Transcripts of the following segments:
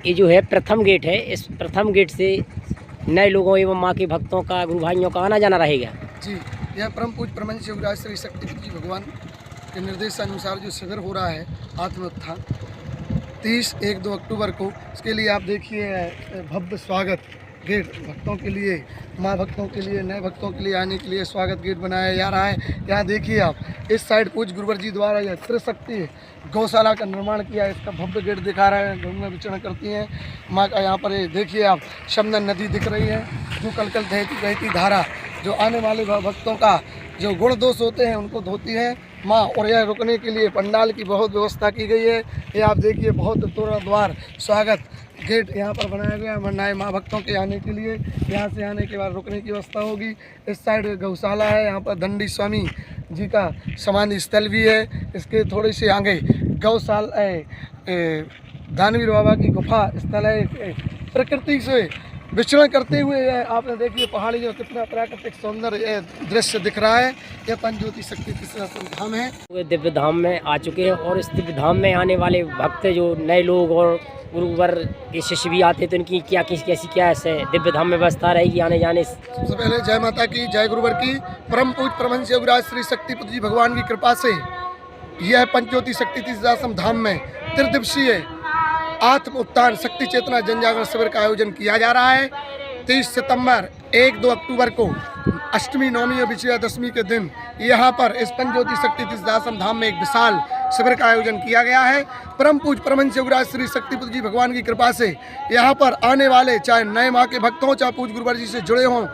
ये जो है प्रथम गेट है, इस प्रथम गेट से नए लोगों एवं माँ के भक्तों का, गुरु भाइयों का आना जाना रहेगा। जी, यह परम पूज्य परमहंस योगीराज श्री शक्तिपति जी भगवान के निर्देशानुसार जो शिविर हो रहा है आत्मोत्थान 30-1-2 अक्टूबर को, इसके लिए आप देखिए भव्य स्वागत गेट भक्तों के लिए, माँ भक्तों के लिए, नए भक्तों के लिए आने के लिए स्वागत गेट बनाया जा रहा है। यहाँ देखिए आप इस साइड पूज्य गुरुवर जी द्वारा यह त्रिशक्ति गौशाला का निर्माण किया है, इसका भव्य गेट दिखा रहा है। गंगा विचरण करती हैं माँ का। यहाँ पर देखिए आप शमदन नदी दिख रही है, जो कलकल बहती धारा जो आने वाले भक्तों का जो गुण दोष होते हैं उनको धोती है माँ। और यह रुकने के लिए पंडाल की बहुत व्यवस्था की गई है। ये आप देखिए बहुत तोरण द्वार स्वागत गेट यहाँ पर बनाया गया है नए माँ भक्तों के आने के लिए। यहाँ से आने के बाद रुकने की व्यवस्था होगी। इस साइड गौशाला है, यहाँ पर दंडी स्वामी जी का समाधि स्थल भी है। इसके थोड़ी से आगे गौशाला दानवीर बाबा की गुफा स्थल है। प्रकृति से विचरण करते हुए आपने देखिए पहाड़ी जो कितना प्राकृतिक सौंदर्य दृश्य दिख रहा है। यह पंचज्योति शक्ति धाम है। दिव्य धाम में आ चुके हैं और इस दिव्य धाम में आने वाले भक्त जो नए लोग और गुरुवर के शिष्य भी आते हैं, तो इनकी कैसी ऐसे दिव्य धाम में व्यवस्था रहेगी आने जाने? सबसे पहले जय माता की, जय गुरुवर की। परम पूज्य परमहंस योगीराज श्री शक्तिपति जी भगवान की कृपा से यह पंचज्योति शक्ति तीर्थाश्रम धाम में त्रिदिवसीय आत्म उत्थान शक्ति चेतना जनजागरण शिविर का आयोजन किया जा रहा है। 30 सितंबर 1-2 अक्टूबर को अष्टमी, नवमी और विजया दशमी के दिन यहाँ पर इस पंचज्योति शक्ति तीर्थाश्रम धाम में एक विशाल शिविर का आयोजन किया गया है। परम पूज्य परमहंस योगीराज श्री शक्तिपति जी भगवान की कृपा से यहाँ पर आने वाले चाहे नए माँ के भक्त हों, चाहे पूज्य गुरुवर जी से जुड़े हों,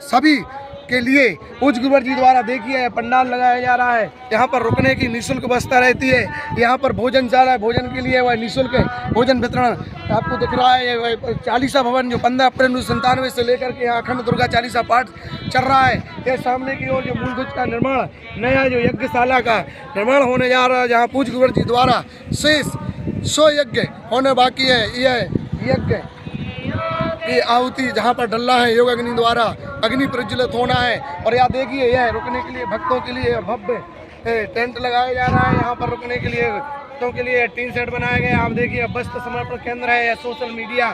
सभी के लिए पूज्य गुरुवर जी द्वारा देखिए पंडाल लगाया जा रहा है। यहाँ पर रुकने की निःशुल्क व्यवस्था रहती है। यहाँ पर भोजनशाला है, भोजन के लिए वह निःशुल्क भोजन वितरण आपको दिख रहा है। चालीसा भवन जो 15 अप्रैल 1997 से लेकर के यहाँ अखंड दुर्गा चालीसा पाठ चल रहा है। यह सामने की ओर जो मूल ध्वज का निर्माण, नया जो यज्ञशाला का निर्माण होने जा रहा है, जहाँ पूज्य गुरुवर जी द्वारा शेष 100 यज्ञ होने बाकी है। यह यज्ञ की आहुति जहाँ पर डल्ला है योग अग्नि द्वारा अग्नि प्रज्वलित होना है। और यहाँ देखिए यह रुकने के लिए भक्तों के लिए भव्य टेंट लगाया जा रहा है। यहाँ पर रुकने के लिए भक्तों के लिए टीन सेट बनाया गया है। आप देखिए वस्त्र समर्पण केंद्र है, सोशल मीडिया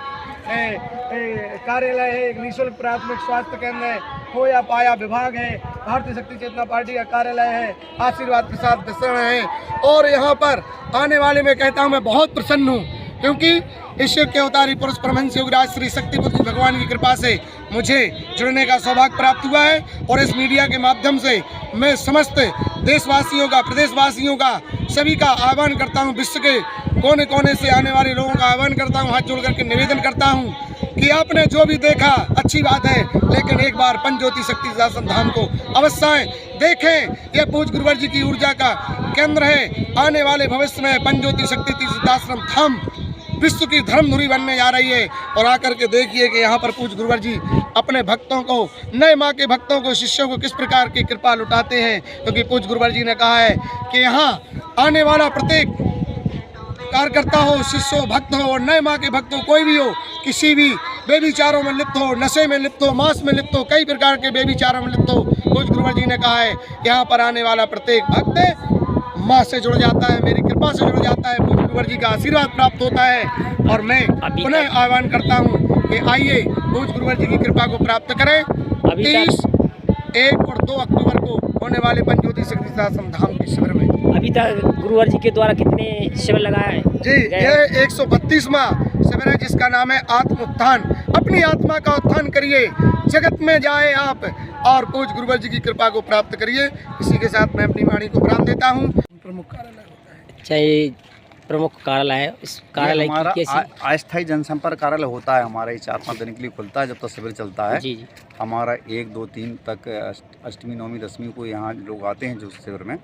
कार्यालय है, एक निःशुल्क प्राथमिक स्वास्थ्य केंद्र है, खोया पाया विभाग है, भारतीय शक्ति चेतना पार्टी का कार्यालय है, आशीर्वाद प्रसाद वितरण है। और यहाँ पर आने वाले मैं कहता हूँ मैं बहुत प्रसन्न हूँ, क्योंकि इस युग के अवतारी पुरुष परमहंस योगीराज श्री शक्तिपति भगवान की कृपा से मुझे जुड़ने का सौभाग्य प्राप्त हुआ है। और इस मीडिया के माध्यम से मैं समस्त देशवासियों का, प्रदेशवासियों का, सभी का आह्वान करता हूं। विश्व के कोने कोने से आने वाले लोगों का आह्वान करता हूं, हाथ जोड़ करके निवेदन करता हूं कि आपने जो भी देखा अच्छी बात है, लेकिन एक बार पंचज्योति शक्ति तीर्थाश्रम धाम को अवश्य आएं, देखें। यह पूज्य गुरुवर जी की ऊर्जा का केंद्र है। आने वाले भविष्य में पंचज्योति शक्ति तीर्थाश्रम धाम विश्व की धर्मधुरी बनने जा रही है। और आकर के देखिए कि यहाँ पर पूज्य गुरुवर जी अपने भक्तों को, नए माँ के भक्तों को, शिष्यों को किस प्रकार की कृपा लुटाते हैं। क्योंकि पूज्य गुरुवर जी ने कहा है कि यहाँ आने वाला प्रत्येक कार्यकर्ता हो, शिष्य हो, भक्त हो और नए माँ के भक्त हो, कोई भी हो, किसी भी बेविचारों में लिप्त हो, नशे में लिप्त हो, मांस में लिप्त हो, कई प्रकार के बेविचारों में लिप्त हो, पूज्य गुरुवर जी ने कहा है यहाँ पर आने वाला प्रत्येक भक्त माँ से जुड़ जाता है, मेरी कृपा से जुड़ जाता है, पूज्य गुरुवर जी का आशीर्वाद प्राप्त होता है। और मैं पुनः आह्वान करता हूँ कि आइए पूज्य गुरुवर जी की कृपा को प्राप्त करें। 30, 1 और 2 अक्टूबर को होने वाले पंचज्योति शक्ति तीर्थाश्रम धाम के शिविर में अभी तक गुरुवर जी के द्वारा कितने शिविर लगाए हैं? जी, यह 132वां शिविर है, जिसका नाम है आत्म उत्थान। अपनी आत्मा का उत्थान करिए, जगत में जाए आप और पूज्य गुरुवर जी की कृपा को प्राप्त करिए। इसी के साथ मैं अपनी वाणी को विराम देता हूँ। प्रमुख कार्यालय होता है। अच्छा, ये प्रमुख कार्यालय है। इस कार्यालय हमारा की कैसी? अस्थायी जनसंपर्क कार्यालय होता है हमारा। ये 4-5 दिन के लिए खुलता है जब तक शिविर चलता है। जी जी। हमारा 1, 2, 3 तक अष्टमी, नवमी, दशमी को यहाँ लोग आते हैं जो शिविर में,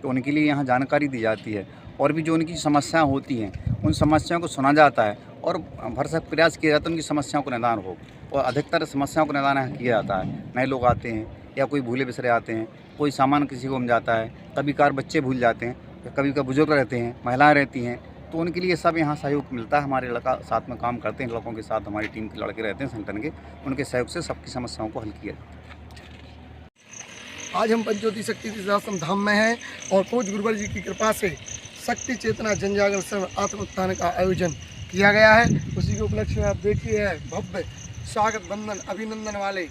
तो उनके लिए यहाँ जानकारी दी जाती है। और भी जो उनकी समस्याएं होती हैं उन समस्याओं को सुना जाता है और भरसक प्रयास किया जाता है उनकी समस्याओं को निदान हो। और अधिकतर समस्याओं को निदान यहाँ किया जाता है। नए लोग आते हैं या कोई भूले बिसरे आते हैं, कोई सामान किसी को मिल जाता है, कभी कार बच्चे भूल जाते हैं, कभी कभी बुजुर्ग रहते हैं, महिलाएं रहती हैं, तो उनके लिए सब यहाँ सहयोग मिलता है। हमारे लड़का साथ में काम करते हैं, लड़कों के साथ हमारी टीम के लड़के रहते हैं संगठन के, उनके सहयोग से सबकी समस्याओं को हल किया जाता है। आज हम पंचज्योति शक्ति तीर्थाश्रम धाम में हैं और पूज्य गुरुवर जी की कृपा से शक्ति चेतना जनजागरण आत्म उत्थान का आयोजन किया गया है। उस के उपलक्ष्य में आप देखिए है भव्य स्वागत बंधन अभिनंदन वाले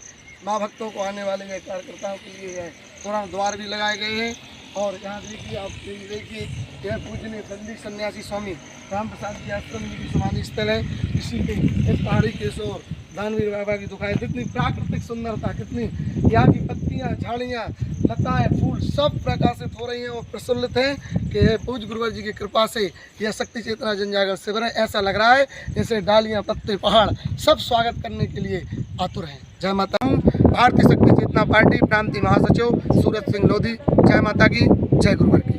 माँ भक्तों को आने वाले हैं कार्यकर्ताओं के लिए है तोरण द्वार भी लगाए गए हैं। और यहाँ देखिए आप देखिए यह पूजनीय दंडी सन्यासी स्वामी राम प्रसाद जी आश्रम जी की समाधि स्थल है। इसी के इस पहाड़ी के ओर दानवीर बाबा की दुकान, कितनी प्राकृतिक सुंदरता, कितनी यहाँ की पत्तियाँ झाड़ियाँ लताएं फूल सब प्रकाशित हो रही हैं और प्रफुल्लित हैं कि पूज्य गुरुवर जी की कृपा से यह शक्ति चेतना जनजागरण शिविर है। ऐसा लग रहा है जैसे डालियाँ पत्ते पहाड़ सब स्वागत करने के लिए आतुर हैं। जय माता हूँ। भारतीय शक्ति चेतना पार्टी प्रांतीय महासचिव सूरज सिंह लोधी। जय माता की, जय गुरुवर की।